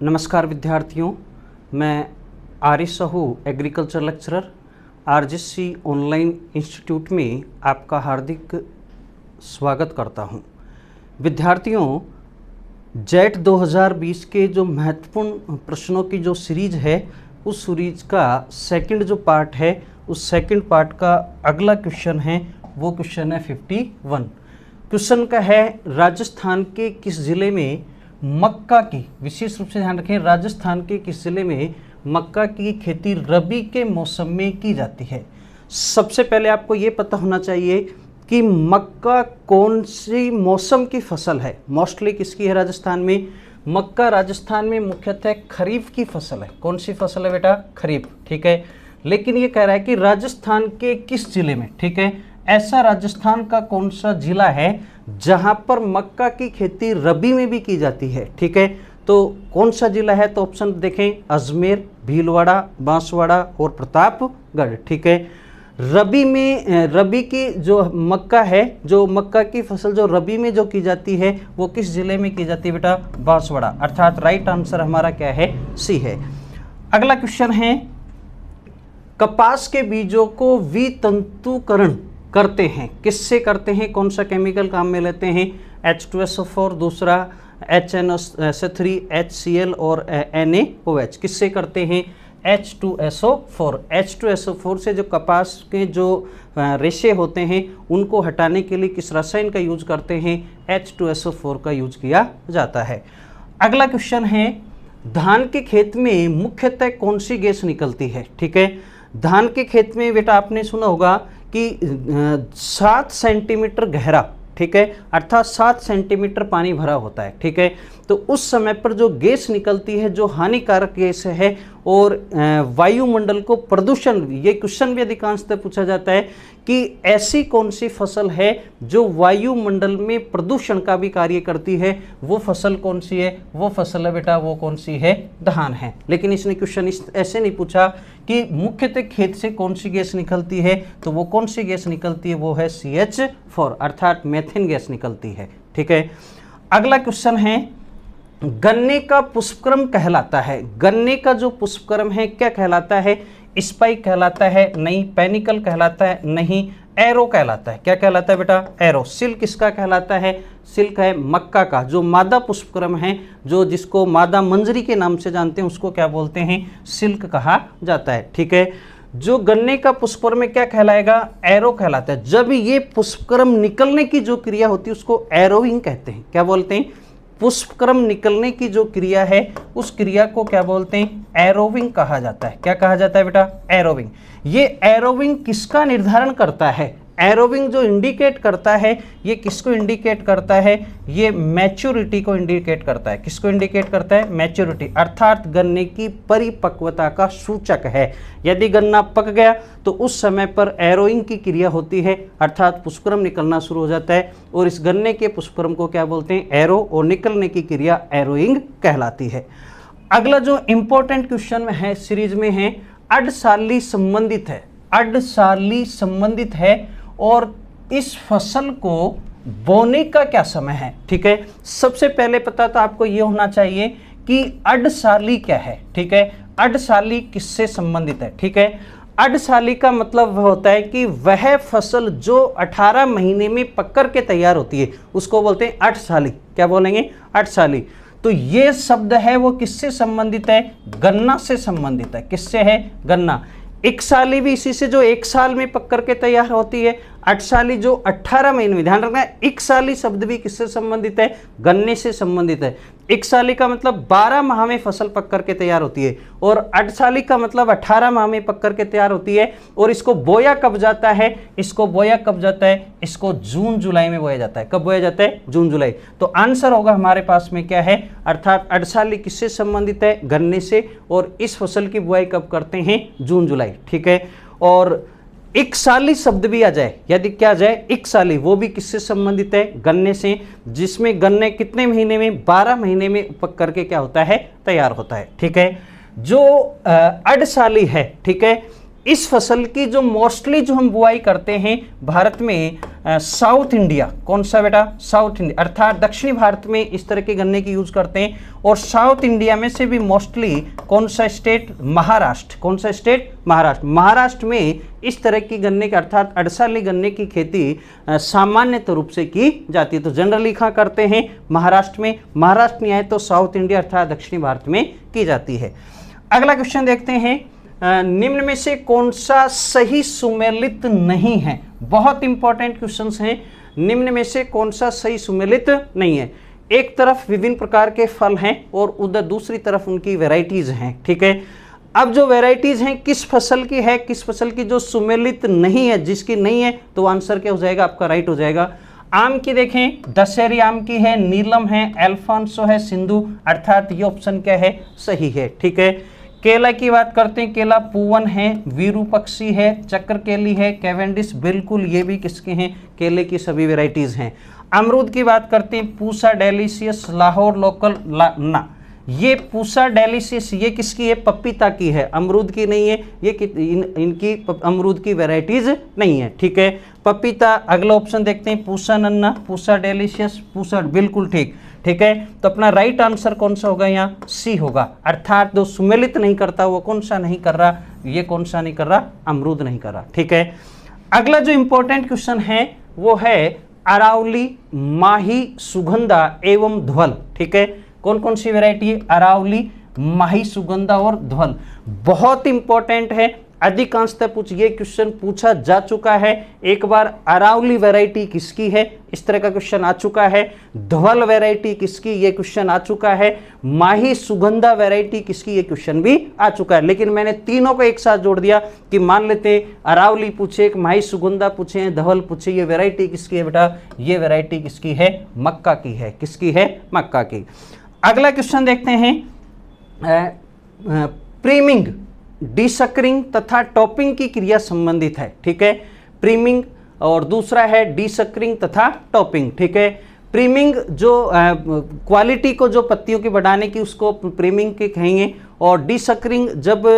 नमस्कार विद्यार्थियों, मैं Arif Sahu agriculture lecturer RGC online institute में आपका हार्दिक स्वागत करता हूं। विद्यार्थियों, जेट 2020 के जो महत्वपूर्ण प्रश्नों की जो सीरीज है उस सीरीज का सेकंड जो पार्ट है उस सेकंड पार्ट का अगला क्वेश्चन है, वो क्वेश्चन है 51। क्वेश्चन का है राजस्थान के किस जिले में मक्का की, विशेष रूप से ध्यान रखें, राजस्थान के किस जिले में मक्का की खेती रबी के मौसम में की जाती है। सबसे पहले आपको ये पता होना चाहिए कि मक्का कौन सी मौसम की फसल है। मोस्टली किसकी है राजस्थान में? मक्का राजस्थान में मुख्यतः खरीफ की फसल है। कौन सी फसल है बेटा? खरीफ, ठीक है। लेकिन ये कह रहा है कि राजस्थान के किस जिले में, ठीक है। ऐसा राजस्थान का कौन सा जिला है जहां पर मक्का की खेती रबी में भी की जाती है, ठीक है। तो कौन सा जिला है? तो ऑप्शन देखें, अजमेर, भीलवाड़ा, बांसवाड़ा और प्रतापगढ़, ठीक है। रबी में रबी की जो मक्का है, जो मक्का की फसल जो रबी में जो की जाती है वो किस जिले में की जाती है बेटा? बांसवाड़ा। अर्थात राइट आंसर हमारा क्या है? सी है। अगला क्वेश्चन है, कपास के बीजों को वितंतुकरण करते हैं, किससे करते हैं? कौन सा केमिकल काम में लेते हैं? H2SO4, दूसरा HNO3, HCl और NaOH। किससे करते हैं? H2SO4। H2SO4 से जो कपास के जो रेशे होते हैं उनको हटाने के लिए किस रसायन का यूज करते हैं? H2SO4 का यूज किया जाता है। अगला क्वेश्चन है, धान के खेत में मुख्यतः कौन सी गैस निकलती है, ठीक है। धान के खेत में बेटा आपने सुना होगा कि 7 सेंटीमीटर गहरा, ठीक है, अर्थात 7 सेंटीमीटर पानी भरा होता है, ठीक है। तो उस समय पर जो गैस निकलती है जो हानिकारक गैस है और वायुमंडल को प्रदूषण, ये क्वेश्चन भी अधिकांशतः पूछा जाता है कि ऐसी कौन सी फसल है जो वायुमंडल में प्रदूषण का भी कार्य करती है, वो फसल कौन सी है? वो फसल है बेटा, वो कौन सी है? धान है। लेकिन इसने क्वेश्चन ऐसे नहीं पूछा कि मुख्यतः खेत से कौन सी गैस निकलती है, तो वो कौन सी गैस निकलती है? वो है CH4 अर्थात मेथेन गैस निकलती है, ठीक है। अगला क्वेश्चन है, गन्ने का पुष्पक्रम कहलाता है, गन्ने का जो पुष्पक्रम है क्या कहलाता है? स्पाइक कहलाता है? नहीं। पेनिकल कहलाता है? नहीं। एरो कहलाता है। क्या कहलाता है बेटा? एरो। सिल्क किसका कहलाता है? सिल्क है मक्का का जो मादा पुष्पक्रम है, जो जिसको मादा मंजरी के नाम से जानते हैं, उसको क्या बोलते हैं? सिल्क कहा जाता है, ठीक है। जो गन्ने का पुष्पक्रम में क्या कहलाएगा? एरो कहलाता है। जब ये पुष्पक्रम निकलने की जो क्रिया होती है उसको एरोइंग कहते हैं। क्या बोलते हैं? पुष्पक्रम निकलने की जो क्रिया है उस क्रिया को क्या बोलते हैं? एरोविंग कहा जाता है। क्या कहा जाता है बेटा? एरोविंग। ये एरोविंग किसका निर्धारण करता है? एरोविंग जो इंडिकेट करता है ये किसको इंडिकेट करता है? ये मैच्योरिटी को इंडिकेट करता है। किसको इंडिकेट करता है? मैच्योरिटी, अर्थात गन्ने की परिपक्वता का सूचक है। यदि गन्ना पक गया तो उस समय पर एरोइंग की क्रिया होती है, अर्थात पुष्पक्रम निकलना शुरू हो जाता है और इस गन्ने के पुष्पक्रम को क्या बोलते हैं? एरो, और निकलने की क्रिया एरोइंग कहलाती है। अगला जो इंपॉर्टेंट क्वेश्चन में है सीरीज में है, अर्धसाली संबंधित है, अर्धसाली संबंधित है और इस फसल को बोने का क्या समय है, ठीक है। सबसे पहले पता तो आपको यह होना चाहिए कि अर्धसाली क्या है, ठीक है। अर्धसाली किससे संबंधित है, ठीक है। अर्धसाली का मतलब होता है कि वह फसल जो 18 महीने में पककर के तैयार होती है उसको बोलते हैं अर्धसाली। क्या बोलेंगे? अर्धसाली। तो ये शब्द है वो किससे संबंधित है? गन्ना से संबंधित है। किससे है? गन्ना। एकसाली भी इसी से, जो 1 साल में पक करके तैयार होती है। अठसाली जो 18 महीने में, ध्यान रखना है, एकसाली शब्द भी किससे संबंधित है? गन्ने से संबंधित है। एकसाली का मतलब 12 माह में फसल पक करके तैयार होती है और अठसाली का मतलब 18 माह में पक करके तैयार होती है। और इसको बोया कब जाता है? इसको बोया कब जाता है? इसको जून जुलाई में बोया जाता है। कब बोया जाता है? जून जुलाई। तो आंसर होगा हमारे पास में क्या है? अर्थात अठसाली किससे संबंधित है? गन्ने से। और इस फसल की बुआई कब करते हैं? जून जुलाई, ठीक है। और एकसाली शब्द भी आ जाए, यदि क्या आ जाए? एकसाली, वो भी किससे संबंधित है? गन्ने से, जिसमें गन्ने कितने महीने में? 12 महीने में पक करके क्या होता है? तैयार होता है, ठीक है। जो अर्धसाली है, ठीक है, इस फसल की जो मोस्टली जो हम बुआई करते हैं भारत में, साउथ इंडिया, कौन सा बेटा, साउथ इंडिया, अर्थात दक्षिणी भारत में इस तरह के गन्ने की यूज करते हैं। और साउथ इंडिया में से भी मोस्टली कौन सा स्टेट, महाराष्ट्र, कौन सा स्टेट, महाराष्ट्र। महाराष्ट्र में इस तरह की गन्ने के अर्थात अड़साली गन्ने की खेती सामान्यतः रूप से की जाती है। तो जनरली कहाँ करते हैं, महाराष्ट्र में। महाराष्ट्र नहीं आए तो साउथ इंडिया अर्थात दक्षिणी भारत में की जाती है। अगला क्वेश्चन देखते हैं, निम्न में से कौन सा सही सुमेलित नहीं है। बहुत इंपॉर्टेंट क्वेश्चंस हैं। निम्न में से कौन सा सही सुमेलित नहीं है। एक तरफ विभिन्न प्रकार के फल हैं और उधर दूसरी तरफ उनकी वैरायटीज हैं, ठीक है। अब जो वैरायटीज हैं किस फसल की है, किस फसल की जो सुमेलित नहीं है, जिसकी नहीं है, तो आंसर क्या हो जाएगा आपका, राइट हो जाएगा। आम की देखें, दशहरी आम की है, नीलम है, अल्फांसो है, सिंधु, अर्थात ये ऑप्शन क्या है, सही है, ठीक है। केला की बात करते हैं, केला पूवन है, विरूपक्षी है, चक्र केली है, कैवेंडिश, बिल्कुल ये भी किसके हैं, केले की सभी वेराइटीज हैं। अमरूद की बात करते हैं, पूसा डेलिशियस, लाहौर लोकल, ना, ये पूसा डेलिशियस ये किसकी है, पपीता की है, अमरूद की नहीं है, ये इनकी अमरूद की वेराइटीज नहीं है, ठीक है। पपीता, अगला ऑप्शन देखते हैं, पूसा नन्ना, पूसा डेलिशियस, पूसा, बिल्कुल ठीक, ठीक है। तो अपना राइट आंसर कौन सा होगा, यहाँ सी होगा। अर्थात जो सुमेलित नहीं करता वो कौन सा नहीं कर रहा, ये कौन सा नहीं कर रहा, अमरूद नहीं कर रहा, ठीक है। अगला जो इंपॉर्टेंट क्वेश्चन है वो है अरावली, माही, सुगंधा एवं ध्वल, ठीक है। कौन कौन सी वैरायटी है, अरावली, माही, सुगंधा और ध्वल। बहुत इंपॉर्टेंट है, अधिकांशतः ये क्वेश्चन पूछा जा चुका है। एक बार अरावली वैरायटी किसकी है, इस तरह का क्वेश्चन आ चुका है। ध्वल वैरायटी किसकी, ये क्वेश्चन आ चुका है। माही, सुगंधा वैरायटी किसकी, ये क्वेश्चन भी आ चुका है। लेकिन मैंने तीनों को एक साथ जोड़ दिया कि मान लेते हैं अरावली पूछे, माही सुगंधा पूछे, धवल पूछे, ये वैरायटी किसकी है बेटा, ये वैरायटी किसकी है, मक्का की है, किसकी है, मक्का की। अगला क्वेश्चन देखते हैं, प्रीमिंग, डीसकरिंग तथा टॉपिंग की क्रिया संबंधित है, ठीक है। प्रीमिंग और दूसरा है डीसकरिंग तथा टॉपिंग, ठीक है। प्रीमिंग जो क्वालिटी को जो पत्तियों की बढ़ाने की उसको प्रीमिंग के कहेंगे। और डीसकरिंग जब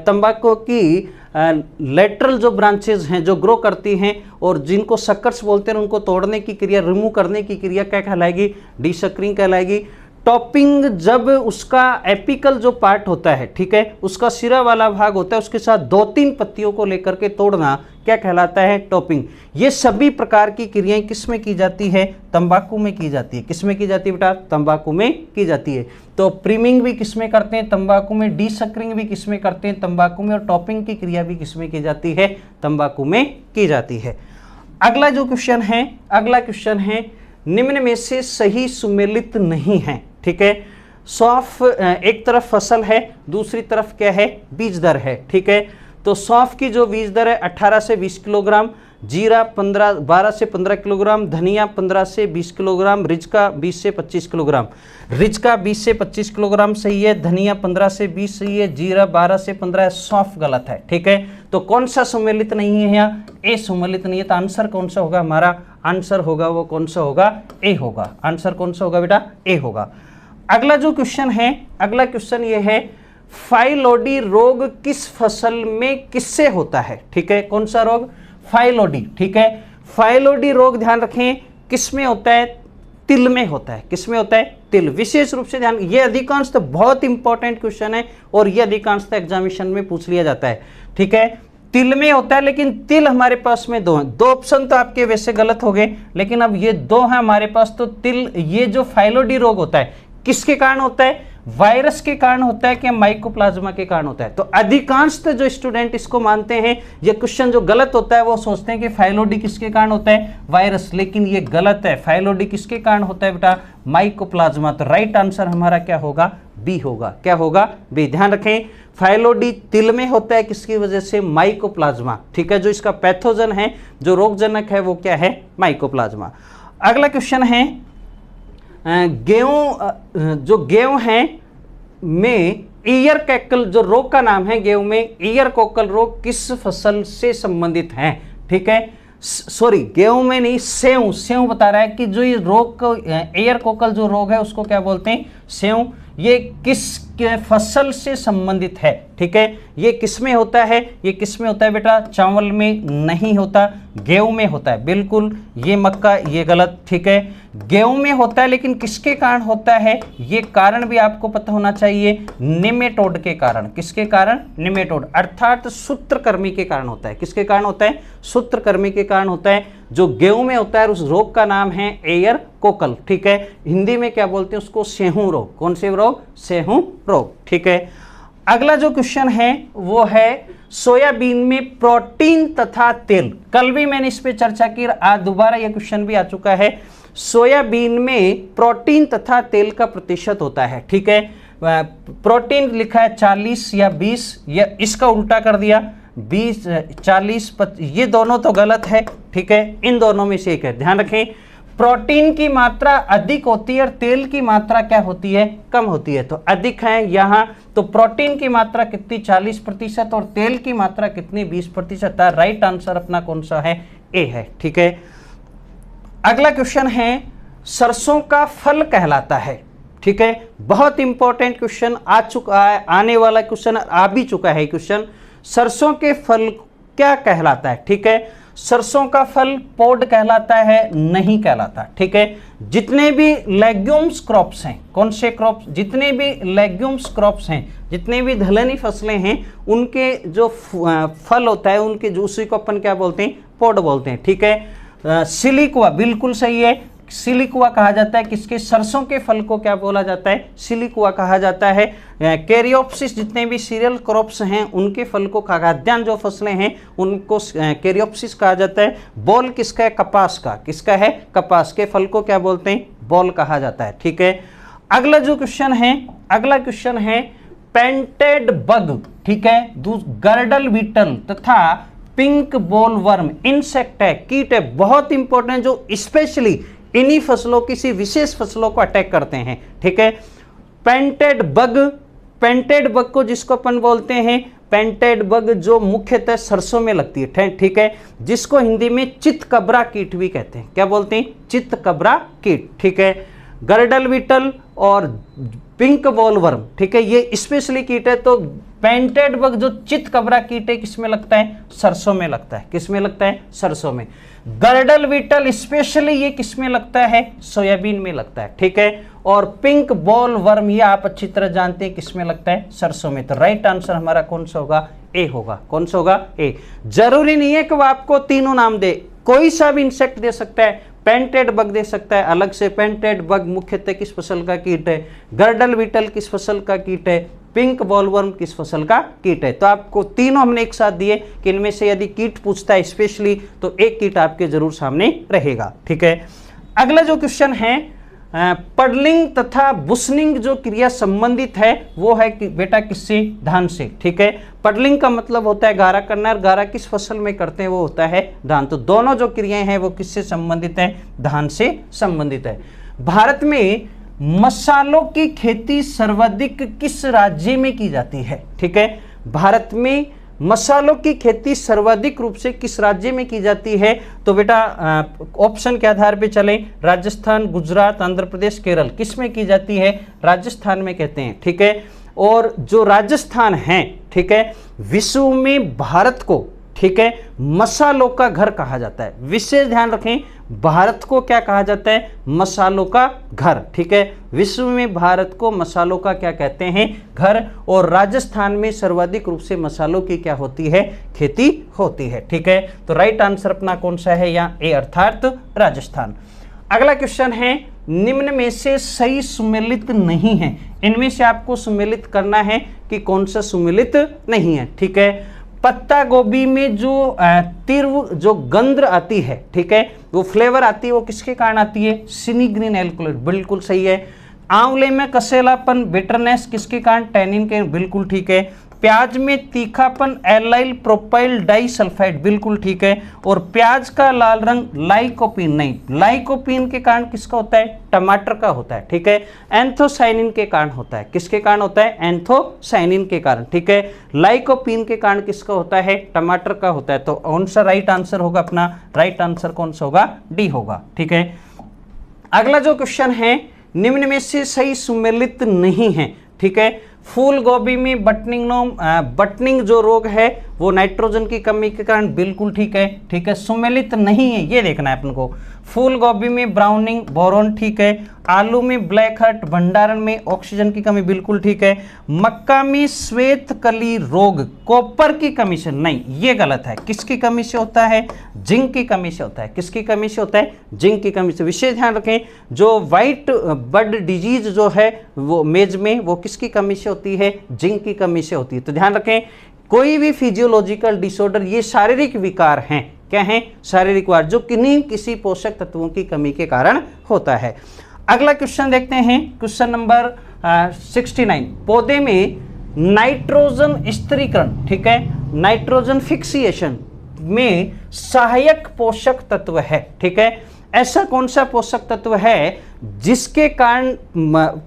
तंबाकू की लेटरल जो ब्रांचेज हैं जो ग्रो करती हैं और जिनको सकर्स बोलते हैं उनको तोड़ने की क्रिया, रिमूव करने की क्रिया क्या कहलाएगी, डीसकरिंग कहलाएगी। टॉपिंग जब उसका एपिकल जो पार्ट होता है, ठीक है, उसका सिरा वाला भाग होता है, उसके साथ 2-3 पत्तियों को लेकर के तोड़ना क्या कहलाता है, टॉपिंग। ये सभी प्रकार की क्रियाएं किस में की जाती है, तंबाकू में की जाती है। किस में की जाती है बेटा, तंबाकू में की जाती है। तो प्रीमिंग भी किस में करते हैं, तंबाकू में। डीसकरिंग भी किस में करते हैं, तंबाकू में। और टॉपिंग की क्रिया भी किस में की जाती है, तंबाकू में की जाती है। अगला जो क्वेश्चन है, अगला क्वेश्चन है, निम्न में से सही सुमेलित नहीं है, ठीक है। सौंफ एक तरफ फसल है, दूसरी तरफ क्या है, बीज दर है, ठीक है। तो सौंफ की जो बीज दर है 18 से 20 किलोग्राम, जीरा 12 से 15 किलोग्राम, धनिया 15 से 20 किलोग्राम, रिजका 20 से 25 किलोग्राम। रिजका 20 से 25 किलोग्राम सही है, धनिया 15 से 20 सही है, जीरा 12 से 15 है, सौंफ गलत है, ठीक है। तो कौन सा सुमेलित नहीं है यहाँ, ए सुमेलित नहीं है। तो आंसर कौन सा होगा, हमारा आंसर होगा वो कौन सा होगा, ए होगा। आंसर कौन सा होगा बेटा, ए होगा। अगला जो क्वेश्चन है, अगला क्वेश्चन ये है, फाइलोडी रोग किस फसल में किससे होता है, ठीक है। कौन सा रोग, फाइलोडी, ठीक है। फाइलोडी रोग ध्यान रखें किस में होता है, तिल में होता है। किस में होता है, तिल। विशेष रूप से ध्यान, ये अधिकांशतः बहुत इंपॉर्टेंट क्वेश्चन है और ये अधिकांशतः एग्जामिनेशन में पूछ लिया जाता है, ठीक है। तिल में होता है, लेकिन तिल हमारे पास में दो हैं। 2 ऑप्शन तो आपके वैसे गलत हो गए, लेकिन अब ये 2 हैं हमारे पास। तो तिल, ये जो फाइलोडी रोग होता है किसके कारण होता है, वायरस के कारण होता है कि माइकोप्लाज्मा के कारण होता है। तो अधिकांशतः जो स्टूडेंट इसको मानते हैं, ये क्वेश्चन जो गलत होता है वो सोचते हैं कि फाइलोडी किसके कारण होता है, वायरस, लेकिन ये गलत है। फाइलोडी किसके कारण होता है बेटा, माइकोप्लाज्मा। तो राइट आंसर हमारा क्या होगा, बी होगा। क्या होगा, बी। ध्यान रखें, फाइलोडी तिल में होता है किसकी वजह से, माइकोप्लाज्मा, ठीक है। जो इसका पैथोजन है, जो रोगजनक है, वो क्या है, माइकोप्लाज्मा। अगला क्वेश्चन है, गेहूं, जो गेहूं है में ईयर कैकल, जो रोग का नाम है गेहूं में, ईयर कोकल रोग किस फसल से संबंधित है, ठीक है। सॉरी, गेहूं में नहीं, सेव, सेव बता रहा है कि जो ये रोग को, एयर कोकल जो रोग है उसको क्या बोलते हैं, सेव। ये फसल से संबंधित है, ठीक है। ये किस में होता है, ये किस में होता है बेटा, चावल में नहीं होता, गेहूं में होता है, बिल्कुल ये मक्का, ये गलत, ठीक है। गेहूं में होता है लेकिन किसके कारण होता है, ये कारण भी आपको पता होना चाहिए, निमेटोड के कारण। किसके कारण, निमेटोड, अर्थात सूत्रकृमि के कारण होता है। किसके कारण होता है, सूत्रकृमि के कारण होता है। जो गेहूं में होता है उस रोग का नाम है एयर कोकल, ठीक है। हिंदी में क्या बोलते हैं उसको, सेहू रोग। कौन से रोग, सेहू रोग, ठीक है। अगला जो क्वेश्चन है वो है सोयाबीन में प्रोटीन तथा तेल। कल भी मैंने इस पे चर्चा की, आज दोबारा यह क्वेश्चन भी आ चुका है। सोयाबीन में प्रोटीन तथा तेल का प्रतिशत होता है, ठीक है। प्रोटीन लिखा है 40 या 20, या इसका उल्टा कर दिया 20, 40, ये दोनों तो गलत है, ठीक है। इन दोनों में से एक है, ध्यान रखें। प्रोटीन की मात्रा अधिक होती है और तेल की मात्रा क्या होती है, कम होती है। तो अधिक है यहाँ, तो प्रोटीन की मात्रा कितनी, 40% और तेल की मात्रा कितनी, 20%। राइट आंसर अपना कौन सा है, ए है, ठीक है। अगला क्वेश्चन है सरसों का फल कहलाता है, ठीक है। बहुत इंपॉर्टेंट क्वेश्चन आ चुका है, आने वाला क्वेश्चन आ भी चुका है क्वेश्चन। सरसों के फल क्या कहलाता है, ठीक है। सरसों का फल पॉड कहलाता है, नहीं कहलाता, ठीक है। जितने भी लेग्यूम्स क्रॉप्स हैं, कौन से क्रॉप्स, जितने भी लेग्यूम्स क्रॉप्स हैं, जितने भी दलहनी फसलें हैं, उनके जो फल होता है, उनके जूसी को अपन क्या बोलते हैं, पॉड बोलते हैं, ठीक है। सिलिकुआ बिल्कुल सही है, सिलिकुआ कहा जाता है किसके, सरसों के फल को क्या बोला जाता है, सिलिकुआ कहा जाता है। कैरियोप्सिस, जितने भी सीरियल क्रॉप्स हैं उनके फल को, खाद्यान्न जो फसलें हैं उनको कैरियोप्सिस कहा जाता है। बॉल किसका है, कपास का, किसका है, कपास के फल को क्या बोलते हैं, बॉल कहा जाता है, ठीक है। अगला जो क्वेश्चन है, अगला क्वेश्चन है पेंटेड बग, ठीक है। गर्डल बीटल तथा पिंक बॉल वर्म इंसेक्ट है, कीट है, बहुत इंपॉर्टेंट, जो स्पेशली इन्हीं फसलों, किसी विशेष फसलों को अटैक करते हैं, ठीक है। पेंटेड बग, पेंटेड बग को जिसको अपन बोलते हैं, पेंटेड बग जो मुख्यतः सरसों में लगती है, ठीक है, जिसको हिंदी में चितकबरा कीट भी कहते हैं। क्या बोलते हैं, चितकबरा कीट, ठीक है। गर्डल बीटल और पिंक बॉल वर्म, ठीक है, ये स्पेशली कीट है। तो पेंटेड बग जो चितकबरा कीट है किसमें लगता है, सरसों में लगता है। किसमें लगता है, सरसों में। गर्डल बीटल स्पेशली ये किसमें लगता है, सोयाबीन में लगता है, ठीक है। और पिंक बॉल वर्म ये आप अच्छी तरह जानते हैं किसमें लगता है, सरसों में। तो राइट आंसर हमारा कौन सा होगा, ए होगा। कौन सा होगा, ए। जरूरी नहीं है कि वो आपको तीनों नाम दे, कोई सा भी इंसेक्ट दे सकता है। पेंटेड बग दे सकता है अलग से, पेंटेड बग मुख्यतः किस फसल का कीट है, गर्डल बीटल किस फसल का कीट है, पिंक बॉलवर्म किस फसल का कीट है। तो आपको तीनों हमने एक साथ दिए कि इनमें से यदि कीट पूछता है स्पेशली तो एक कीट आपके जरूर सामने रहेगा, ठीक है। अगला जो क्वेश्चन है पडलिंग तथा बुसनिंग जो क्रिया संबंधित है वो है कि बेटा किससे, धान से, ठीक है। पडलिंग का मतलब होता है गारा करना, और गारा किस फसल में करते हैं, वो होता है धान। तो दोनों जो क्रियाएं हैं वो किससे संबंधित है, धान से संबंधित है। भारत में मसालों की खेती सर्वाधिक किस राज्य में की जाती है, ठीक है। भारत में मसालों की खेती सर्वाधिक रूप से किस राज्य में की जाती है, तो बेटा ऑप्शन के आधार पे चलें, राजस्थान, गुजरात, आंध्र प्रदेश, केरल, किस में की जाती है, राजस्थान में कहते हैं, ठीक है। और जो राजस्थान है, ठीक है, विश्व में भारत को, ठीक है, मसालों का घर कहा जाता है। विशेष ध्यान रखें, भारत को क्या कहा जाता है, मसालों का घर, ठीक है। विश्व में भारत को मसालों का क्या कहते हैं, घर। और राजस्थान में सर्वाधिक रूप से मसालों की क्या होती है, खेती होती है, ठीक है। तो राइट आंसर अपना कौन सा है, यहाँ ए अर्थात राजस्थान। अगला क्वेश्चन है निम्न में से सही सुमेलित नहीं है। इनमें से आपको सुमेलित करना है कि कौन सा सुमेलित नहीं है, ठीक है। पत्ता गोभी में जो तीव्र जो गंध आती है, ठीक है, वो फ्लेवर आती है, वो किसके कारण आती है, सिनिग्रीन एल्कोहल, बिल्कुल सही है। आंवले में कसेलापन, बिटरनेस किसके कारण, टैनिन के, बिल्कुल ठीक है। प्याज में तीखापन, एलाइल प्रोपाइल डाइसल्फाइड, बिल्कुल ठीक है। और प्याज का लाल रंग, लाइकोपीन नहीं, लाइकोपीन के कारण किसका होता है, टमाटर का होता है, ठीक है। एंथोसाइनिन के कारण होता है, किसके कारण होता है, एंथोसाइनिन के कारण, ठीक है। लाइकोपीन के कारण किसका होता है, टमाटर का होता है। तो कौन सा राइट आंसर होगा अपना, राइट आंसर कौन सा होगा, डी होगा, ठीक है। अगला जो क्वेश्चन है निम्न में से सही सुमेलित नहीं है, ठीक है। फूल गोभी में बटनिंग जो रोग है वो नाइट्रोजन की कमी के कारण बिल्कुल ठीक है, ठीक है। सुमेलित नहीं है, ये देखना है अपन को। फूल गोभी में ब्राउनिंग बोरोन ठीक है। आलू में ब्लैक हर्ट भंडारण में ऑक्सीजन की कमी बिल्कुल ठीक है। मक्का में श्वेत कली रोग कॉपर की कमी से नहीं, ये गलत है। किसकी कमी से होता है? जिंक की कमी से होता है। किसकी कमी से होता है? जिंक की कमी से। विशेष ध्यान रखें, जो व्हाइट बड डिजीज जो है वो मेज में, वो किसकी कमी से होती है? जिंक की कमी से होती है। तो ध्यान रखें, कोई भी फिजियोलॉजिकल डिसऑर्डर ये शारीरिक विकार हैं। क्या हैं? शारीरिक विकार जो किन्हीं किसी पोषक तत्वों की कमी के कारण होता है। अगला क्वेश्चन देखते हैं, क्वेश्चन नंबर 69। पौधे में नाइट्रोजन स्थिरीकरण, ठीक है, नाइट्रोजन फिक्सिएशन में सहायक पोषक तत्व है, ठीक है। ऐसा कौन सा पोषक तत्व है जिसके कारण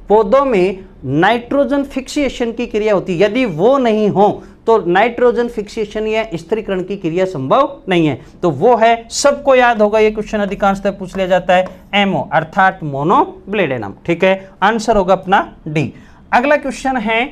पौधों में नाइट्रोजन फिक्सिएशन की क्रिया होती है? यदि वो नहीं हो तो नाइट्रोजन फिक्सिएशन या स्थिरीकरण की क्रिया संभव नहीं है। तो वो है, सबको याद होगा, ये क्वेश्चन अधिकांशतः पूछ लिया जाता है, एमओ अर्थात मोनोब्लेडेनम, ठीक है। आंसर होगा अपना डी। अगला क्वेश्चन है,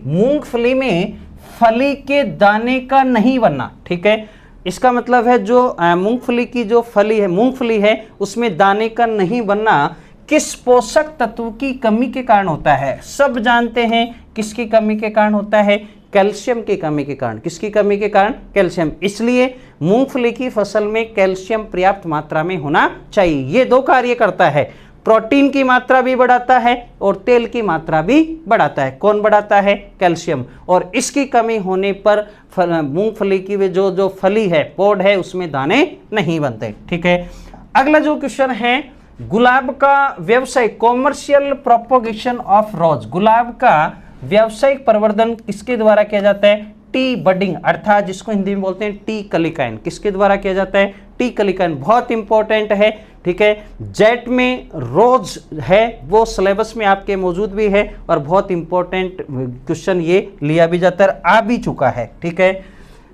मूंगफली में फली के दाने का नहीं बनना, ठीक है। इसका मतलब है जो मूंगफली की जो मूंगफली है उसमें दाने का नहीं बनना किस पोषक तत्व की कमी के कारण होता है? सब जानते हैं किसकी कमी के कारण होता है? कैल्शियम की कमी के कारण। किसकी कमी के कारण? कैल्शियम। इसलिए मूंगफली की फसल में कैल्शियम पर्याप्त मात्रा में होना चाहिए। ये दो कार्य करता है, प्रोटीन की मात्रा भी बढ़ाता है और तेल की मात्रा भी बढ़ाता है। कौन बढ़ाता है? कैल्शियम। और इसकी कमी होने पर मूंगफली की जो फली है, पौध है, उसमें दाने नहीं बनते, ठीक है। अगला जो क्वेश्चन है, गुलाब का व्यवसायिक कॉमर्शियल प्रोपोगेशन ऑफ रोज, गुलाब का व्यावसायिक प्रवर्धन किसके द्वारा किया जाता है? टी बडिंग अर्थात जिसको हिंदी में बोलते हैं टी कलिकायन। किसके द्वारा किया जाता है? टी कलिकायन। बहुत इंपॉर्टेंट है, ठीक है। जेट में रोज है, वो सिलेबस में आपके मौजूद भी है और बहुत इंपॉर्टेंट क्वेश्चन ये लिया भी जाता है, आ भी चुका है, ठीक है।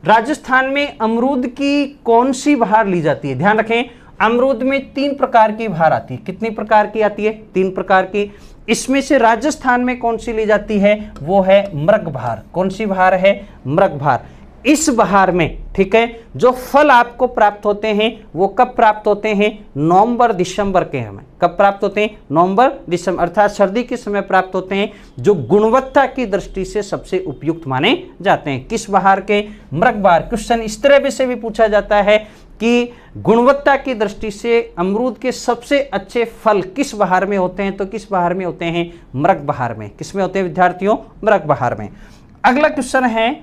राजस्थान में अमरूद की कौन सी बहार ली जाती है? ध्यान रखें, अमरूद में 3 प्रकार की बहार आती है। कितनी प्रकार की आती है? 3 प्रकार की। इसमें से राजस्थान में कौन सी ली जाती है? वो है मृग बहार। कौन सी बहार है? मृग बहार। इस बहार में, ठीक है, जो फल आपको प्राप्त होते हैं वो कब प्राप्त होते हैं? नवंबर दिसंबर के हमें कब प्राप्त होते हैं? नवंबर दिसंबर अर्थात सर्दी के समय प्राप्त होते हैं, जो गुणवत्ता की दृष्टि से सबसे उपयुक्त माने जाते हैं। किस बहार के? मृग बहार। क्वेश्चन इस तरह से भी पूछा जाता है कि गुणवत्ता की दृष्टि से अमरूद के सबसे अच्छे फल किस बहार में होते हैं? तो किस बहार में होते हैं? मृग बहार में। किस में होते हैं विद्यार्थियों? मृग बहार में। अगला क्वेश्चन है,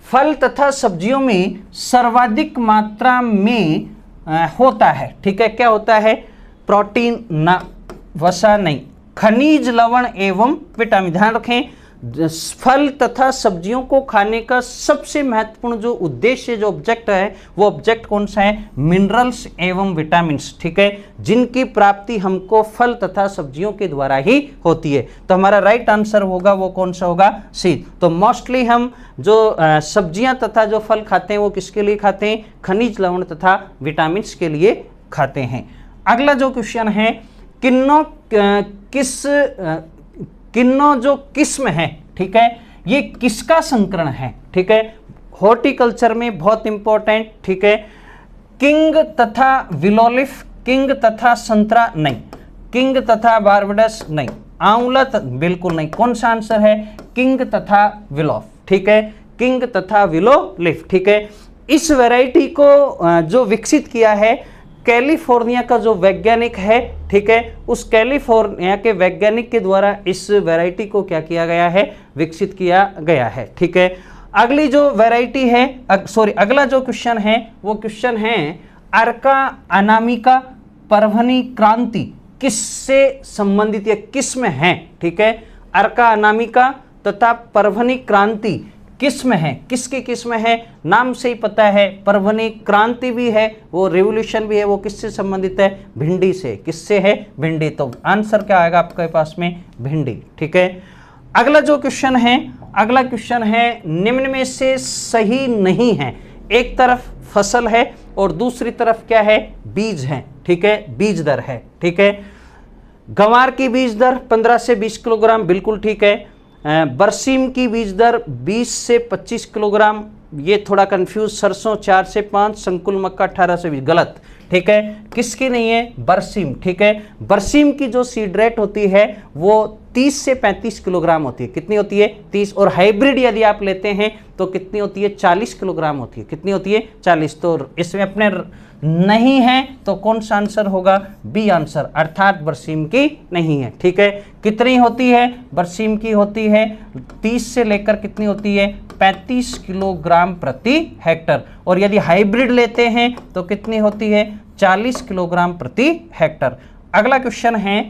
फल तथा सब्जियों में सर्वाधिक मात्रा में होता है, ठीक है, क्या होता है? प्रोटीन ना, वसा नहीं, खनिज लवण एवं विटामिन। ध्यान रखें, फल तथा सब्जियों को खाने का सबसे महत्वपूर्ण जो उद्देश्य, जो ऑब्जेक्ट है, वो ऑब्जेक्ट कौन सा है? मिनरल्स एवं विटामिन्स, ठीक है, जिनकी प्राप्ति हमको फल तथा सब्जियों के द्वारा ही होती है। तो हमारा राइट आंसर होगा वो कौन सा होगा? सी। तो मोस्टली हम जो सब्जियां तथा जो फल खाते हैं वो किसके लिए खाते हैं? खनिज लवण तथा विटामिन्स के लिए खाते हैं। अगला जो क्वेश्चन है, किन्नो जो किस्म है, ठीक है, ये किसका संकरण है? ठीक है, हॉर्टिकल्चर में बहुत इंपॉर्टेंट, ठीक है। किंग तथा विलोलिफ, किंग तथा संतरा नहीं, किंग तथा बारबडस नहीं, आंवला बिल्कुल नहीं। कौन सा आंसर है? किंग तथा विलोफ, ठीक है, किंग तथा विलोलिफ, ठीक है। इस वैरायटी को जो विकसित किया है कैलिफोर्निया का जो वैज्ञानिक है, ठीक है, उस कैलिफोर्निया के वैज्ञानिक के द्वारा इस वैरायटी को क्या किया गया है? विकसित किया गया है, ठीक है। अगली जो वैरायटी है, अगला जो क्वेश्चन है वो क्वेश्चन है अर्का अनामिका परभनी क्रांति किससे संबंधित या किस्म है? ठीक है, अर्का अनामिका तथा परभनी क्रांति किस्म है, किसकी किस्म है? नाम से ही पता है, परभनी क्रांति भी है, वो रिवोल्यूशन भी है, वो किससे संबंधित है? भिंडी से। किससे है? भिंडी। तो आंसर क्या आएगा आपके पास में? भिंडी, ठीक है। अगला जो क्वेश्चन है, अगला क्वेश्चन है निम्न में से सही नहीं है। एक तरफ फसल है और दूसरी तरफ क्या है? बीज है, ठीक है, बीज दर है, ठीक है। गंवार की बीज दर 15 से 20 किलोग्राम, बिल्कुल ठीक है। बरसीम की बीज दर 20 से 25 किलोग्राम, ये थोड़ा कंफ्यूज। सरसों 4 से 5, संकुल मक्का 18 से 20, गलत, ठीक है। किसकी नहीं है? बरसीम, ठीक है। बरसीम की जो सीड रेट होती है वो 30 से 35 किलोग्राम होती है। कितनी होती है? 30। और हाइब्रिड यदि आप लेते हैं तो कितनी होती है? 40 किलोग्राम होती है। कितनी होती है? 40। तो इसमें अपने नहीं है तो कौन सा आंसर होगा? बी आंसर, अर्थात बरसीम की नहीं है, ठीक है। कितनी होती है? बरसीम की होती है 30 से लेकर कितनी होती है? 35 किलोग्राम प्रति हेक्टर। और यदि हाइब्रिड लेते हैं तो कितनी होती है? 40 किलोग्राम प्रति हेक्टर। अगला क्वेश्चन है,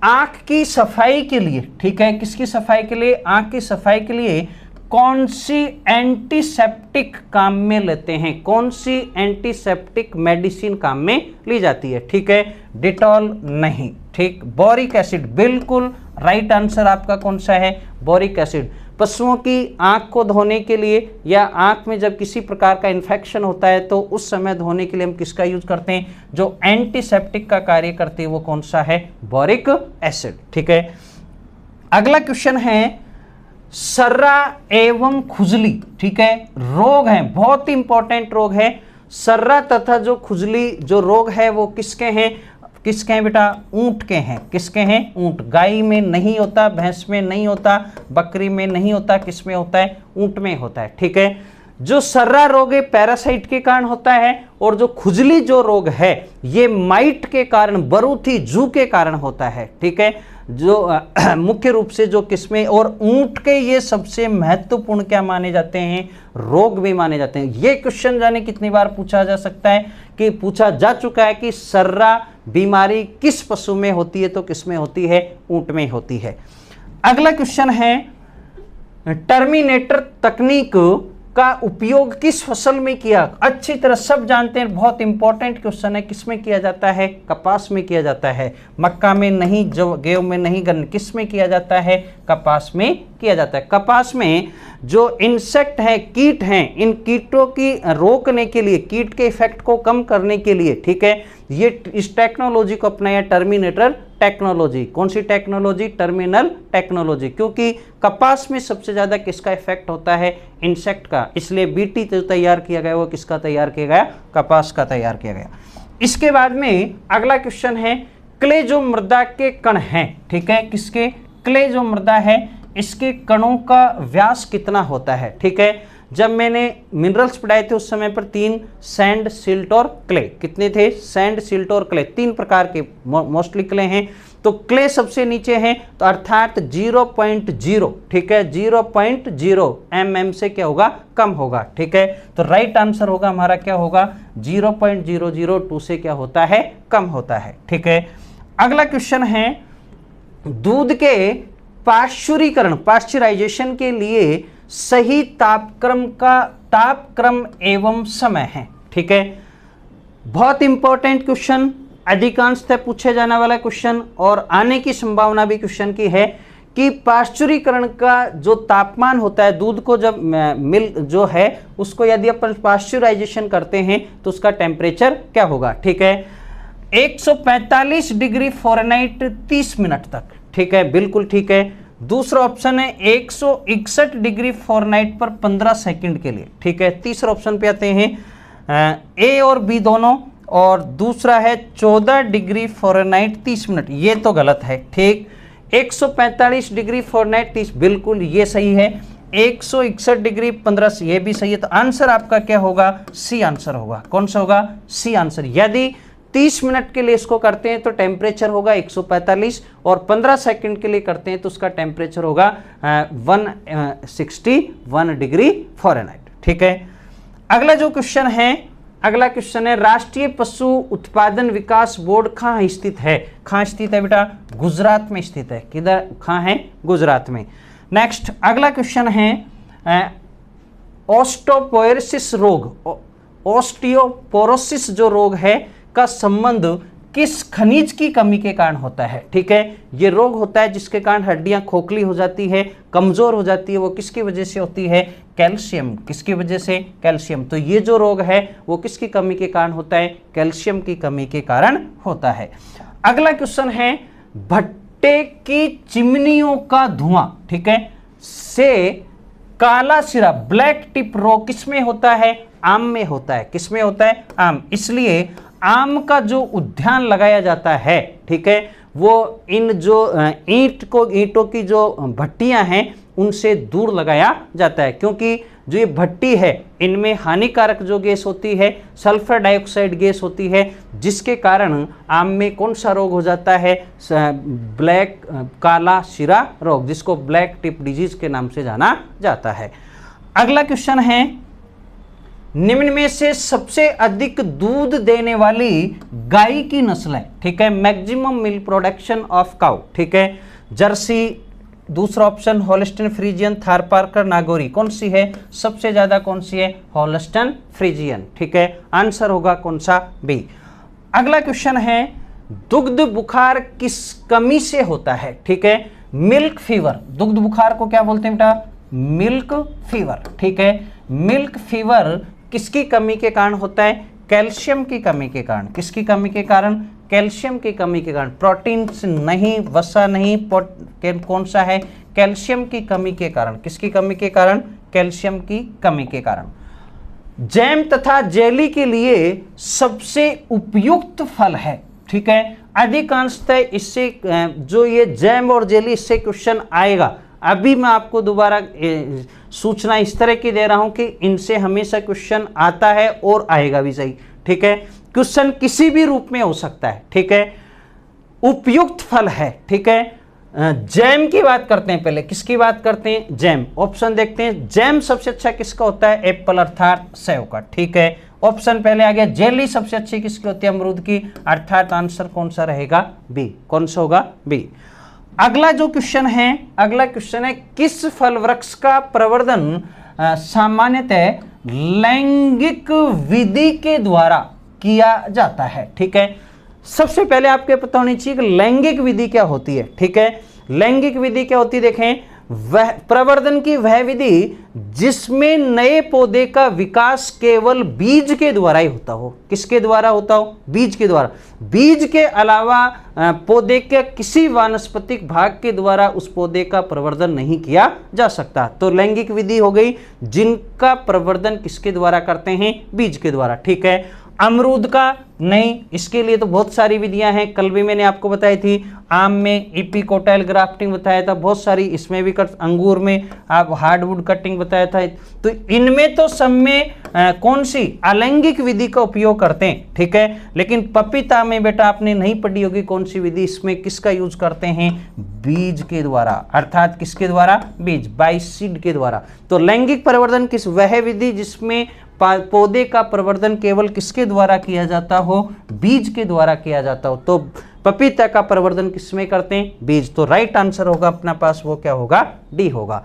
आंख की सफाई के लिए, ठीक है, किसकी सफाई के लिए? आंख की सफाई के लिए कौन सी एंटीसेप्टिक काम में लेते हैं? कौन सी एंटीसेप्टिक मेडिसिन काम में ली जाती है? ठीक है, डिटॉल नहीं, ठीक। बोरिक एसिड, बिल्कुल राइट आंसर आपका कौन सा है? Boric acid. पशुओं की आंख को धोने के लिए या आंख में जब किसी प्रकार का इन्फेक्शन होता है तो उस समय धोने के लिए हम किसका यूज करते हैं? जो एंटीसेप्टिक का कार्य करते हैं वो कौन सा है? बोरिक एसिड, ठीक है। अगला क्वेश्चन है, सर्रा एवं खुजली, ठीक है, रोग है, बहुत ही इंपॉर्टेंट रोग है। सर्रा तथा जो खुजली जो रोग है वो किसके हैं? किसके हैं बेटा? ऊंट के हैं। किसके हैं? ऊंट। गाय में नहीं होता, भैंस में नहीं होता, बकरी में नहीं होता, किस में होता है? ऊंट में होता है, ठीक है। जो सर्रा रोग है पैरासाइट के कारण होता है, और जो खुजली जो रोग है ये माइट के कारण, बरूथी जू के कारण होता है, ठीक है। जो मुख्य रूप से जो किस्में और ऊंट के ये सबसे महत्वपूर्ण क्या माने जाते हैं? रोग भी माने जाते हैं। ये क्वेश्चन जाने कितनी बार पूछा जा सकता है कि पूछा जा चुका है कि सर्रा बीमारी किस पशु में होती है? तो किस में होती है? ऊंट में होती है। अगला क्वेश्चन है, टर्मिनेटर तकनीक का उपयोग किस फसल में किया? अच्छी तरह सब जानते हैं, बहुत इंपॉर्टेंट क्वेश्चन है। किस में किया जाता है? कपास में किया जाता है। मक्का में नहीं, गेहूं में नहीं, गन्ने, किस में किया जाता है? कपास में किया जाता है। कपास में जो इंसेक्ट हैं, कीट हैं, इन कीटों की रोकने के लिए, कीट के इफेक्ट को कम करने के लिए, ठीक है, ये इस टेक्नोलॉजी को अपनाया, टर्मिनेटर टेक्नोलॉजी। कौन सी टेक्नोलॉजी? Terminal technology. क्योंकि कपास में सबसे ज्यादा किसका इफेक्ट होता है? इंसेक्ट का। इसलिए बीटी जो तैयार किया गया वो किसका तैयार किया गया? कपास का तैयार किया गया। इसके बाद में अगला क्वेश्चन है, क्ले जो मृदा के कण हैं, ठीक है, किसके? क्ले जो मृदा है इसके कणों का व्यास कितना होता है? ठीक है, जब मैंने मिनरल्स पढ़ाए थे उस समय पर 3 सैंड, सिल्ट और क्ले, कितने थे? सैंड, सिल्ट और क्ले, 3 प्रकार के मोस्टली क्ले हैं। तो क्ले सबसे नीचे हैं, तो अर्थात 0.0, ठीक है, 0.0 mm से क्या होगा? कम होगा, ठीक है। तो राइट आंसर होगा हमारा क्या होगा? 0.002 से क्या होता है? कम होता है, ठीक है। अगला क्वेश्चन है, दूध के पाश्चुरीकरण, पाश्चराइजेशन के लिए सही तापक्रम एवं समय है, ठीक है। बहुत इंपॉर्टेंट क्वेश्चन, अधिकांशतः पूछे जाने वाला क्वेश्चन, और आने की संभावना भी क्वेश्चन की है कि पाश्चुरीकरण का जो तापमान होता है, दूध को जब मिल्क जो है उसको यदि अपन पाश्चराइजेशन करते हैं तो उसका टेम्परेचर क्या होगा? ठीक है, 145 डिग्री फ़ारेनहाइट 30 मिनट तक, ठीक है, बिल्कुल ठीक है। दूसरा ऑप्शन है 161 डिग्री फ़ारेनहाइट पर 15 सेकंड के लिए, ठीक है। तीसरा ऑप्शन पे आते हैं ए और बी दोनों, और दूसरा है 14 डिग्री फ़ारेनहाइट 30 मिनट, ये तो गलत है, ठीक। 145 डिग्री फ़ारेनहाइट 30, बिल्कुल ये सही है। 161 डिग्री 15, ये भी सही है। तो आंसर आपका क्या होगा? सी आंसर होगा। कौन सा होगा? C answer. यदि 30 मिनट के लिए इसको करते हैं तो टेम्परेचर होगा 145, और 15 सेकंड के लिए करते हैं तो उसका टेम्परेचर होगा 161 डिग्री फ़ारेनहाइट, ठीक है। अगला जो क्वेश्चन है, अगला क्वेश्चन है, राष्ट्रीय पशु उत्पादन विकास बोर्ड कहाँ स्थित है? कहाँ स्थित है बेटा? गुजरात में स्थित है। किधर? कहाँ है? गुजरात में। नेक्स्ट अगला क्वेश्चन है, ऑस्टियोपोरोसिस रोग, ऑस्टियोपोरोसिस जो रोग है का संबंध किस खनिज की कमी के कारण होता है? ठीक है, ये रोग होता है जिसके कारण हड्डियां खोखली हो जाती है, कमजोर हो जाती है। वो किसकी वजह से होती है? कैल्शियम। किसकी वजह से? कैल्शियम। तो ये जो रोग है वो किसकी कमी के कारण होता है? कैल्शियम की कमी के कारण होता है। अगला क्वेश्चन है, भट्टे की चिमनियों का धुआं, ठीक है, से काला सिरा ब्लैक टिप रॉक किसमें होता है? आम में होता है। किसमें होता है? आम। इसलिए आम का जो उद्यान लगाया जाता है, ठीक है, वो इन जो ईंटों की जो भट्टियां हैं उनसे दूर लगाया जाता है, क्योंकि जो ये भट्टी है इनमें हानिकारक जो गैस होती है सल्फर डाइऑक्साइड गैस होती है, जिसके कारण आम में कौन सा रोग हो जाता है? ब्लैक काला सिरा रोग, जिसको ब्लैक टिप डिजीज के नाम से जाना जाता है। अगला क्वेश्चन है, निम्न में से सबसे अधिक दूध देने वाली गाय की नस्ल है, ठीक है, maximum milk production of cow, ठीक है, जर्सी, दूसरा option Holstein Friesian, Tharparkar, Nagori, कौन सी है? सबसे ज्यादा कौन सी है? होल्स्टीन फ्रीजियन, ठीक है, आंसर होगा कौन सा? बी। अगला क्वेश्चन है, दुग्ध बुखार किस कमी से होता है? ठीक है, मिल्क फीवर। दुग्ध बुखार को क्या बोलते हैं बेटा? मिल्क फीवर, ठीक है। मिल्क फीवर किसकी कमी के कारण होता है? कैल्शियम की कमी के कारण। किसकी कमी के कारण? कैल्शियम की कमी के कारण। प्रोटीन नहीं, वसा नहीं, कौन सा है? कैल्शियम की कमी के कारण। किसकी कमी के कारण? कैल्शियम की कमी के कारण। जैम तथा जेली के लिए सबसे उपयुक्त फल है, ठीक है, अधिकांशतः इससे जो ये जैम और जेली, इससे क्वेश्चन आएगा। अभी मैं आपको दोबारा सूचना इस तरह की दे रहा हूं कि इनसे हमेशा क्वेश्चन आता है और आएगा भी सही, ठीक है। क्वेश्चन किसी भी रूप में हो सकता है, ठीक है। उपयुक्त फल है, ठीक है। जैम की बात करते हैं, पहले किसकी बात करते हैं? जैम। ऑप्शन देखते हैं, जैम सबसे अच्छा किसका होता है? एप्पल अर्थात सेव का, ठीक है। ऑप्शन पहले आ गया। जेली सबसे अच्छी किसकी होती है? अमरूद की, अर्थात आंसर कौन सा रहेगा? बी। कौन सा होगा? बी। अगला जो क्वेश्चन है, अगला क्वेश्चन है, किस फल वृक्ष का प्रवर्धन सामान्यतः लैंगिक विधि के द्वारा किया जाता है, ठीक है। सबसे पहले आपको पता होनी चाहिए कि लैंगिक विधि क्या होती है, ठीक है। लैंगिक विधि क्या होती है? देखें, वह प्रवर्धन की वह विधि जिसमें नए पौधे का विकास केवल बीज के द्वारा ही होता हो। किसके द्वारा होता हो? बीज के द्वारा। बीज के अलावा पौधे के किसी वानस्पतिक भाग के द्वारा उस पौधे का प्रवर्धन नहीं किया जा सकता। तो लैंगिक विधि हो गई जिनका प्रवर्धन किसके द्वारा करते हैं? बीज के द्वारा, ठीक है। अमरूद का नहीं, इसके लिए तो बहुत सारी विधियां हैं, कल भी मैंने आपको बताई थी। आम में इपिकोटाइल ग्राफ्टिंग बताया था, बहुत सारी इसमें भी अंगूर में आप हार्डवुड कटिंग बताया था। तो इनमें तो सब में कौन सी अलैंगिक विधि का उपयोग करते हैं, ठीक है। लेकिन पपीता में बेटा आपने नहीं पढ़ी होगी कौन सी विधि, इसमें किसका यूज करते हैं? बीज के द्वारा, अर्थात किसके द्वारा? बीज, बाय सीड के द्वारा। तो लैंगिक प्रवर्धन किस वह विधि जिसमें पौधे का प्रवर्धन केवल किसके द्वारा किया जाता हो? बीज के द्वारा किया जाता हो। तो पपीता का प्रवर्धन किसमें करते हैं? बीज। तो राइट आंसर होगा अपना पास वो क्या होगा? डी होगा।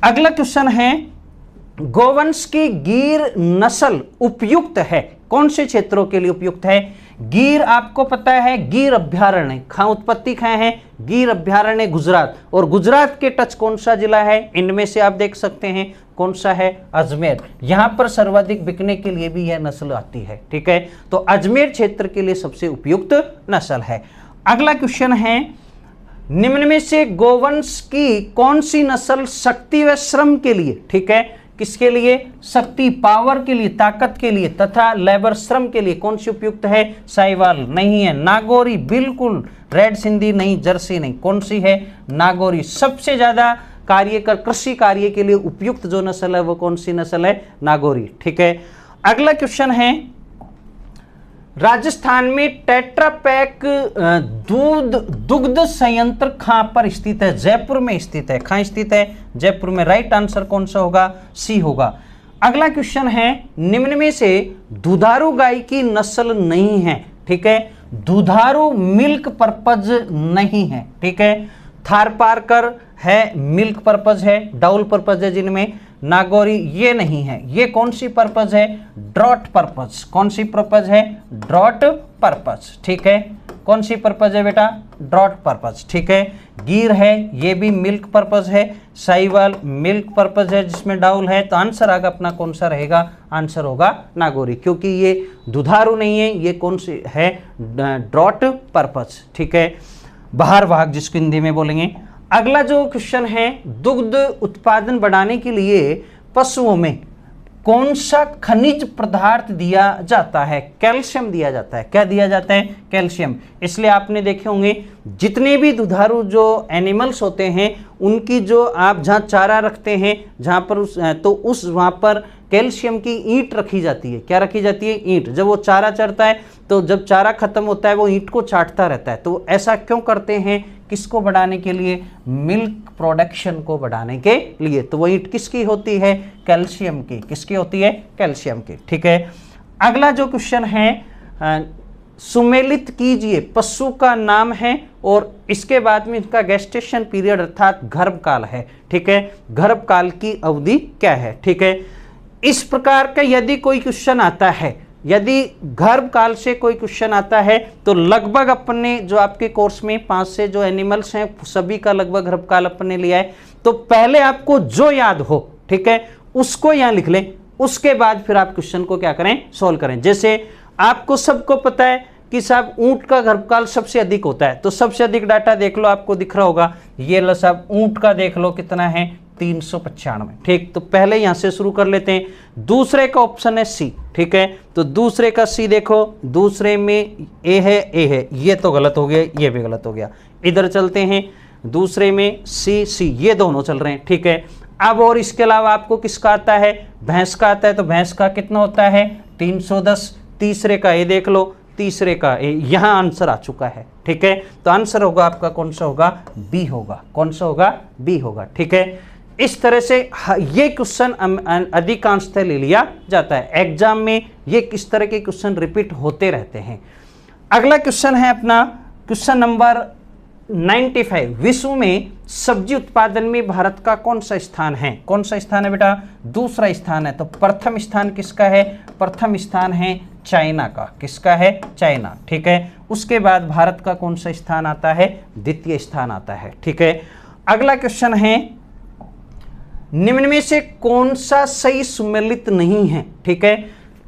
अगला क्वेश्चन है, गोवंश की गिर नस्ल उपयुक्त है? कौन से क्षेत्रों के लिए उपयुक्त है? गिर आपको पता है गिर अभ्यारण्य कहाँ उत्पत्ति खाए हैं? गिर अभ्यारण्य गुजरात। और गुजरात के टच कौन सा जिला है? इनमें से आप देख सकते हैं कौन सा है? अजमेर। यहां पर सर्वाधिक बिकने के लिए भी यह नस्ल आती है, ठीक है। तो अजमेर क्षेत्र के लिए सबसे उपयुक्त नस्ल है। अगला क्वेश्चन है, निम्न में से गोवंश की कौन सी नस्ल शक्ति व श्रम के लिए, ठीक है, किसके लिए? शक्ति, पावर के लिए, ताकत के लिए तथा लेबर श्रम के लिए कौन सी उपयुक्त है? साहिवाल नहीं है, नागौरी बिल्कुल, रेड सिंधी नहीं, जर्सी नहीं, कौन सी है? नागौरी। सबसे ज्यादा कृषि कार्य के लिए उपयुक्त जो नस्ल है वो कौन सी नस्ल है? नागौरी, ठीक है। अगला क्वेश्चन है, राजस्थान में टेट्रापैक दुग्ध संयंत्र कहां पर स्थित है? जयपुर में स्थित है। कहां स्थित है? जयपुर में। राइट आंसर कौन सा होगा? सी होगा। अगला क्वेश्चन है, निम्न में से दुधारू गाय की नस्ल नहीं है, ठीक है। दुधारू मिल्क पर्पज नहीं है, ठीक है। थारपारकर है, मिल्क पर्पज है, डाउल पर्पज है जिनमें। नागौरी ये नहीं है। ये कौन सी पर्पज है? Draught purpose. कौन सी पर्पज है? ड्रॉट पर्पज, ठीक है। कौन सी पर्पज है बेटा? ड्रॉट पर्पज, ठीक है। गिर है, ये भी मिल्क पर्पज है। साहिवाल मिल्क पर्पज है जिसमें डाउल है। तो आंसर आगे अपना कौन सा रहेगा? आंसर होगा नागौरी, क्योंकि ये दुधारू नहीं है, ये कौन सी है? ड्रॉट पर्पज, ठीक है। बाहर वाहक जिसको हिंदी में बोलेंगे। अगला जो क्वेश्चन है, दुग्ध उत्पादन बढ़ाने के लिए पशुओं में कौन सा खनिज पदार्थ दिया जाता है? कैल्शियम दिया जाता है। क्या दिया जाता है? कैल्शियम। इसलिए आपने देखे होंगे जितने भी दुधारू जो एनिमल्स होते हैं उनकी जो आप जहाँ चारा रखते हैं जहाँ पर उस वहाँ पर कैल्शियम की ईंट रखी जाती है। क्या रखी जाती है? ईंट। जब वो चारा चरता है तो जब चारा खत्म होता है वो ईंट को चाटता रहता है। तो ऐसा क्यों करते हैं? किसको बढ़ाने के लिए? मिल्क प्रोडक्शन को बढ़ाने के लिए। तो वो ईंट किसकी होती है? कैल्शियम की। किसकी होती है? कैल्शियम की। ठीक है। अगला जो क्वेश्चन है, सुमेलित कीजिए पशु का नाम है और इसके बाद में इसका गेस्टेशन पीरियड अर्थात गर्भकाल है। ठीक है। गर्भकाल की अवधि क्या है? ठीक है। इस प्रकार का यदि कोई क्वेश्चन आता है, यदि गर्भकाल से कोई क्वेश्चन आता है तो लगभग अपने जो आपके कोर्स में 5 से जो एनिमल्स हैं सभी का लगभग गर्भकाल अपने लिया है। तो पहले आपको जो याद हो, ठीक है, उसको यहां लिख लें। उसके बाद फिर आप क्वेश्चन को क्या करें? सोल्व करें। जैसे आपको सबको पता है कि साहब ऊंट का गर्भकाल सबसे अधिक होता है, तो सबसे अधिक डाटा देख लो, आपको दिख रहा होगा। ये लो साहब, ऊंट का देख लो कितना है? 395। ठीक। तो पहले यहां से शुरू कर लेते हैं। दूसरे का ऑप्शन है सी। ठीक है। तो दूसरे का सी देखो, दूसरे में ए है, ये तो गलत हो गया, ये भी गलत हो गया। इधर चलते हैं, दूसरे में सी, ये दोनों चल रहे हैं। ठीक है। अब और इसके अलावा आपको किसका आता है? भैंस का आता है। तो भैंस का कितना होता है? 310। तीसरे का ए देख लो, तीसरे का ए, यहां आंसर आ चुका है। ठीक है। तो आंसर होगा आपका कौन सा होगा? बी होगा। कौन सा होगा? बी होगा। ठीक है। इस तरह से ये क्वेश्चन अधिकांशतः ले लिया जाता है एग्जाम में। ये किस तरह के क्वेश्चन रिपीट होते रहते हैं। अगला क्वेश्चन है अपना क्वेश्चन नंबर 95। विश्व में सब्जी उत्पादन में भारत का कौन सा स्थान है? कौन सा स्थान है बेटा? दूसरा स्थान है। तो प्रथम स्थान किसका है? प्रथम स्थान है चाइना का। किसका है? चाइना। ठीक है। उसके बाद भारत का कौन सा स्थान आता है? द्वितीय स्थान आता है। ठीक है। अगला क्वेश्चन है, निम्न में से कौन सा सही सुमेलित नहीं है? ठीक है।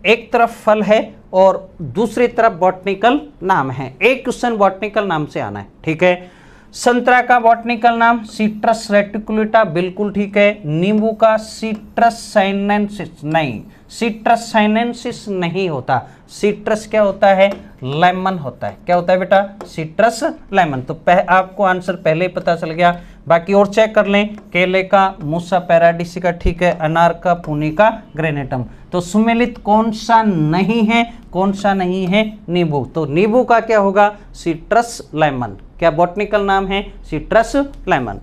एक तरफ फल है और दूसरी तरफ बॉटनिकल नाम है। एक क्वेश्चन बॉटनिकल नाम से आना है। ठीक है। संतरा का बॉटनिकल नाम सिट्रस रेटिकुलेटा, बिल्कुल ठीक है। नींबू का सिट्रस साइनेंसिस, नहीं, सिट्रस साइनेंसिस नहीं होता। सिट्रस क्या होता है? लेमन होता है। क्या होता है बेटा? Citrus lemon. तो आपको आंसर पहले ही पता चल गया। बाकी और चेक कर लें। केले का मूसा पैराडिसिका, ठीक है। अनार का पुनिका ग्रेनेटम। तो सुमेलित कौन सा नहीं है? कौन सा नहीं है? नींबू। तो नींबू का क्या होगा? Citrus lemon. क्या बॉटनिकल नाम है? Citrus lemon.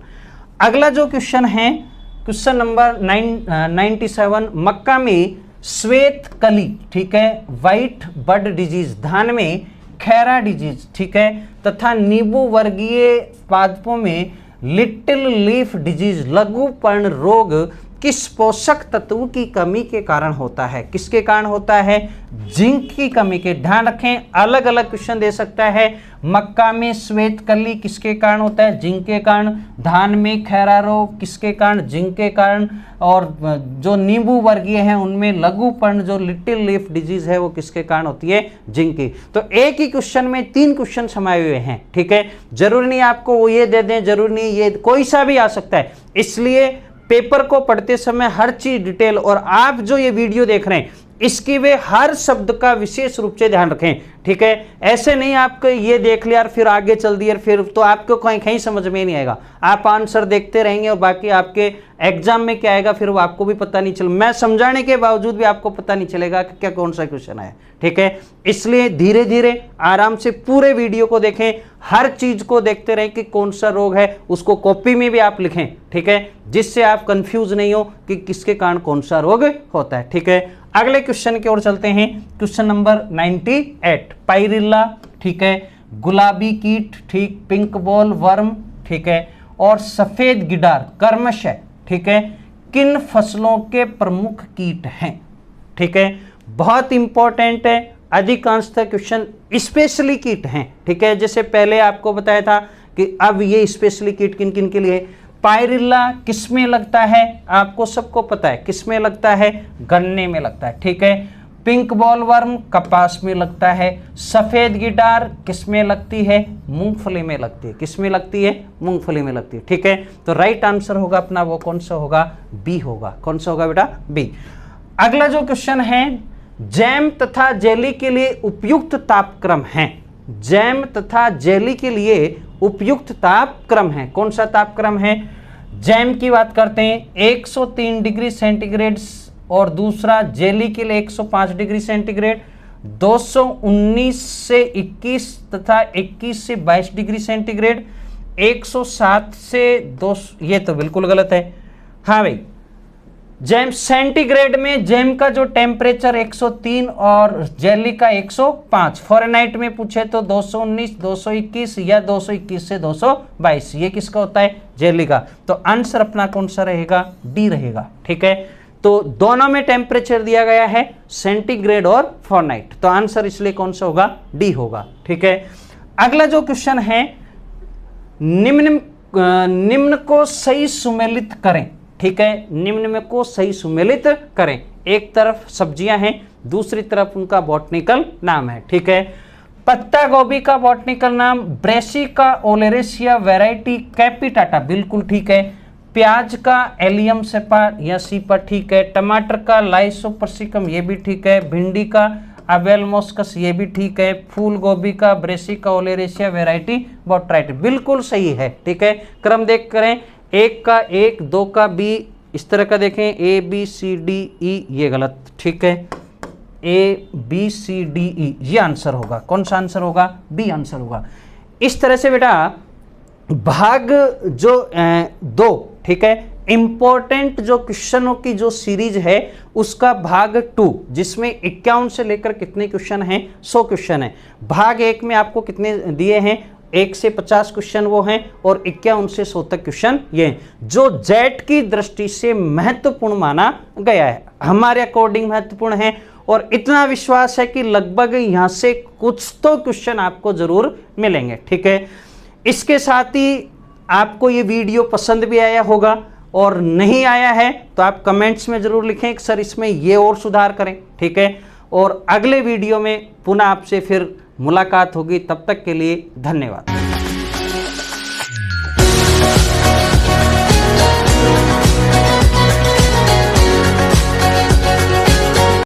अगला जो क्वेश्चन है, क्वेश्चन नंबर 97। मक्का में श्वेत कली, ठीक है, व्हाइट बड डिजीज, धान में खैरा डिजीज, ठीक है, तथा नींबू वर्गीय पादपों में लिटिल लीफ डिजीज, लघु पर्ण रोग किस पोषक तत्व की कमी के कारण होता है? किसके कारण होता है? जिंक की कमी के। ध्यान रखें, अलग अलग क्वेश्चन दे सकता है। मक्का में श्वेत कली किसके कारण होता है? जिंक के कारण। धान में खैरा रोग किसके कारण? जिंक के कारण। और जो नींबू वर्गीय हैं उनमें लघु पर्ण जो लिटिल लीफ डिजीज है वो किसके कारण होती है? जिंक की। तो एक ही क्वेश्चन में 3 क्वेश्चन समाये हुए हैं। ठीक है। जरूरी नहीं आपको वो ये दे दें, जरूरी नहीं ये, कोई सा भी आ सकता है। इसलिए पेपर को पढ़ते समय हर चीज डिटेल, और आप जो ये वीडियो देख रहे हैं इसकी वे हर शब्द का विशेष रूप से ध्यान रखें। ठीक है। ऐसे नहीं आपको ये देख लिया और फिर आगे चल दिया, फिर तो आपको कहीं समझ में नहीं आएगा। आप आंसर देखते रहेंगे और बाकी आपके एग्जाम में क्या आएगा फिर वो आपको भी पता नहीं चल, मैं समझाने के बावजूद भी आपको पता नहीं चलेगा कि क्या कौन सा क्वेश्चन है। ठीक है। इसलिए धीरे धीरे आराम से पूरे वीडियो को देखें, हर चीज को देखते रहें कि कौन सा रोग है, उसको कॉपी में भी आप लिखें। ठीक है। जिससे आप कंफ्यूज नहीं हो कि किसके कारण कौन सा रोग होता है। ठीक है। अगले क्वेश्चन की ओर चलते हैं। Question number 98। पायरिल्ला, ठीक है, गुलाबी कीट, ठीक, पिंक बॉल वर्म, ठीक है, और सफेद गिडार कर्मश है, ठीक है, किन फसलों के प्रमुख कीट हैं? ठीक है। बहुत इंपॉर्टेंट है, अधिकांशतः क्वेश्चन स्पेशली कीट हैं। ठीक है। जैसे पहले आपको बताया था कि अब ये स्पेशली कीट किन किन के लिए। पायरिल्ला किस में लगता है? आपको सबको पता है किस में लगता है? गन्ने में लगता है। ठीक है। पिंक बॉलवर्म कपास में लगता है। सफेद गिटार किस में लगती है? मूंगफली में लगती है। किस में लगती है? मूंगफली में लगती है। ठीक है, तो राइट आंसर होगा अपना वो कौन सा होगा? बी होगा। कौन सा होगा बेटा? बी। अगला जो क्वेश्चन है, जैम तथा जेली के लिए उपयुक्त तापक्रम है। जैम तथा जेली के लिए उपयुक्त तापक्रम है। कौन सा तापक्रम है? जैम की बात करते हैं 103 डिग्री सेंटीग्रेड और दूसरा जेली के लिए 105 डिग्री सेंटीग्रेड, 219 से 21 तथा 21 से 22 डिग्री सेंटीग्रेड, 107 से 2, ये तो बिल्कुल गलत है। हाँ भाई, जैम सेंटीग्रेड में जैम का जो टेम्परेचर 103 और जेली का 105, फ़ारेनहाइट में पूछे तो 219, 221 या 221 से 222, ये किसका होता है? जेली का। तो आंसर अपना कौन सा रहेगा? डी रहेगा। ठीक है, तो दोनों में टेम्परेचर दिया गया है, सेंटीग्रेड और फ़ारेनहाइट, तो आंसर इसलिए कौन सा होगा? डी होगा। ठीक है, अगला जो क्वेश्चन है, निम्न को सही सुमेलित करें। ठीक है, निम्न में को सही सुमेलित करें। एक तरफ सब्जियां हैं, दूसरी तरफ उनका बॉटनिकल नाम है। ठीक है, पत्ता गोभी का बॉटनिकल नाम ब्रेसिका ओलेरेसिया वैरायटी कैपिटाटा, बिल्कुल ठीक है। प्याज का एलियम सेपा या सीपा, ठीक है। टमाटर का लाइसोपर्सिकम, ये भी ठीक है। भिंडी का अबेलमोस्कस, ये भी ठीक है। फूल गोभी का ब्रेसिका ओलेरेसिया वैरायटी बोट्राइट, बिल्कुल सही है। ठीक है, क्रम देख करें, एक का एक, दो का बी, इस तरह का देखें, A B C D E, ये गलत। ठीक है, A B C D E, ये आंसर होगा। कौन सा आंसर होगा? बी आंसर होगा। इस तरह से बेटा भाग जो 2, ठीक है, इंपॉर्टेंट जो क्वेश्चनों की जो सीरीज है उसका भाग 2, जिसमें 51 से लेकर कितने क्वेश्चन हैं? 100 क्वेश्चन है। भाग 1 में आपको कितने दिए हैं? 1 से 50 क्वेश्चन वो हैं और 51 से 100 तक क्वेश्चन ये हैं, जो जेट की दृष्टि से महत्वपूर्ण माना गया है। हमारे अकॉर्डिंग महत्वपूर्ण है और इतना विश्वास है कि लगभग यहां से कुछ तो क्वेश्चन आपको जरूर मिलेंगे। ठीक है, इसके साथ ही आपको ये वीडियो पसंद भी आया होगा, और नहीं आया है तो आप कमेंट्स में जरूर लिखें कि सर इसमें ये और सुधार करें। ठीक है, और अगले वीडियो में पुनः आपसे फिर मुलाकात होगी, तब तक के लिए धन्यवाद।